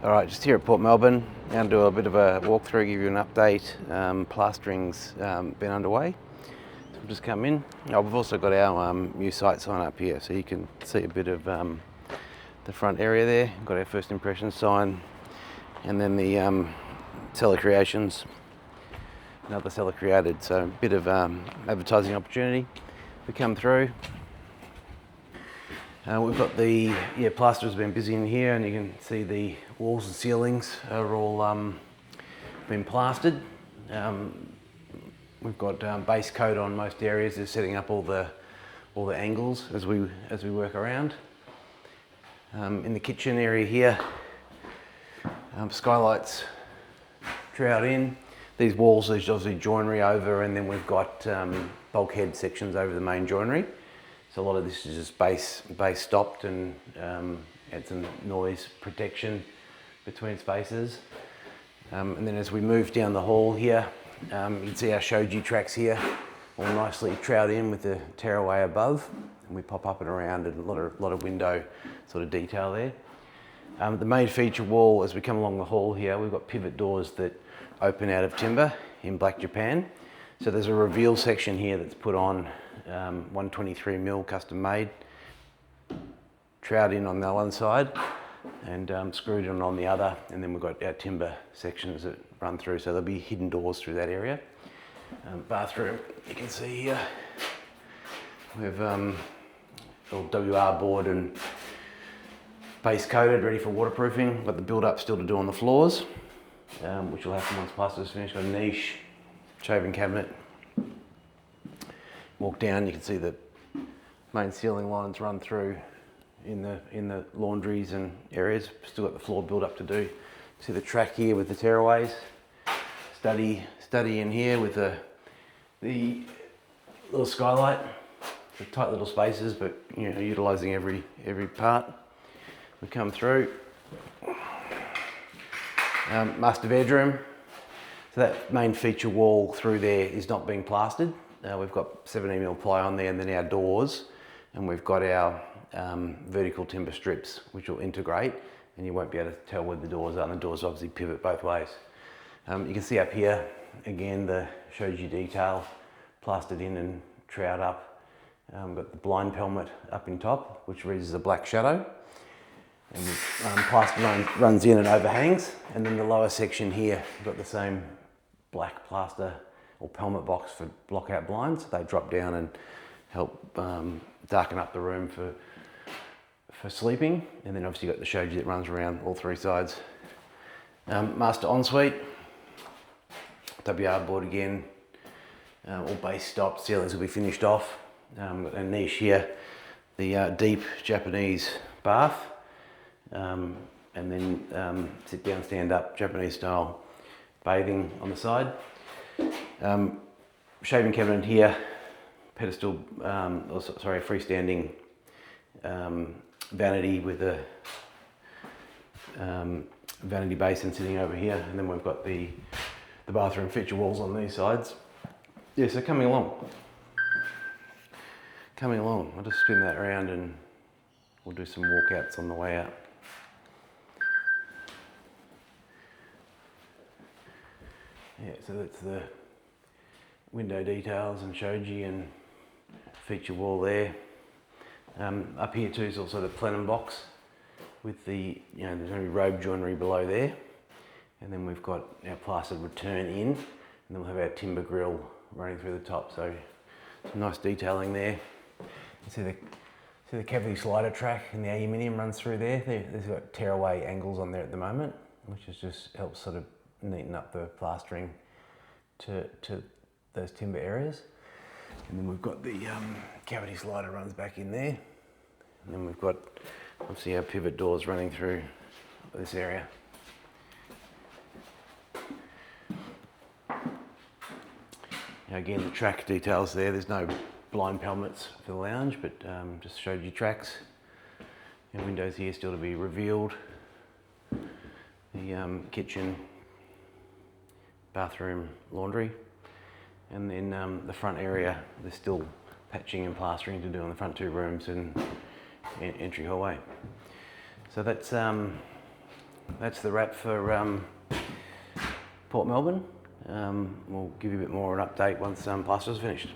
Alright, just here at Port Melbourne, going to do a bit of a walkthrough, give you an update. Plastering's been underway, so we'll just come in. We've also got our new site sign up here, so you can see a bit of the front area there. We've got our first impression sign, and then the seller creations, another seller created, so a bit of advertising opportunity. We come through. We've got the plasterers been busy in here, and you can see the walls and ceilings are all been plastered. We've got base coat on most areas. They're setting up all the angles as we work around. In the kitchen area here, skylights trowed in. These walls, there's obviously joinery over, and then we've got bulkhead sections over the main joinery. So a lot of this is just base stopped, and add some noise protection between spaces. And then as we move down the hall here, you can see our shoji tracks here, all nicely trowed in with the tearaway above. And we pop up and around, and a lot of window sort of detail there. The main feature wall, as we come along the hall here, we've got pivot doors that open out of timber in black Japan. So there's a reveal section here that's put on 123mm custom made, trowed in on the one side and screwed in on the other, and then we've got our timber sections that run through, so there'll be hidden doors through that area. Bathroom, you can see here, we have all WR board and base coated, ready for waterproofing. We've got the build up still to do on the floors, which will happen once plaster's finished. Got a niche, shaving cabinet. Walk down, you can see the main ceiling lines run through in the laundries and areas. Still got the floor build up to do. See the track here with the tearaways. Study in here with the little skylight. The tight little spaces, but utilising every part. We come through. Master bedroom. So that main feature wall through there is not being plastered. We've got 17mm ply on there, and then our doors, and we've got our vertical timber strips which will integrate, and you won't be able to tell where the doors are, and the doors obviously pivot both ways. You can see up here again the shoji detail plastered in and trowed up. We've got the blind pelmet up in top, which reads as a black shadow, and plaster runs in and overhangs, and then the lower section here, we've got the same black plaster or pelmet box for block out blinds. They drop down and help darken up the room for sleeping. And then obviously you've got the shoji that runs around all three sides. Master ensuite, WR board again, all base stopped, ceilings will be finished off. Got a niche here, the deep Japanese bath, and then sit down, stand up, Japanese style bathing on the side. Shaving cabinet here, pedestal, freestanding vanity with a vanity basin sitting over here, and then we've got the bathroom feature walls on these sides. Yeah, so coming along. I'll just spin that around and we'll do some walkouts on the way out. Yeah, so that's the window details and shoji and feature wall there. Up here too is also the plenum box with the, there's going to be robe joinery below there. And then we've got our plastered return in, and then we'll have our timber grill running through the top. So some nice detailing there. You see the cavity slider track, and the aluminium runs through there. There's got tearaway angles on there at the moment, which is just helps sort of neaten up the plastering to those timber areas. And then we've got the cavity slider runs back in there. And then we've got obviously our pivot doors running through this area. Now again, the track details there's no blind pelmets for the lounge, but just showed you tracks. And windows here still to be revealed. The kitchen, bathroom, laundry. And then the front area, there's still patching and plastering to do in the front two rooms and entry hallway. So that's that's the wrap for Port Melbourne. We'll give you a bit more of an update once plaster's finished.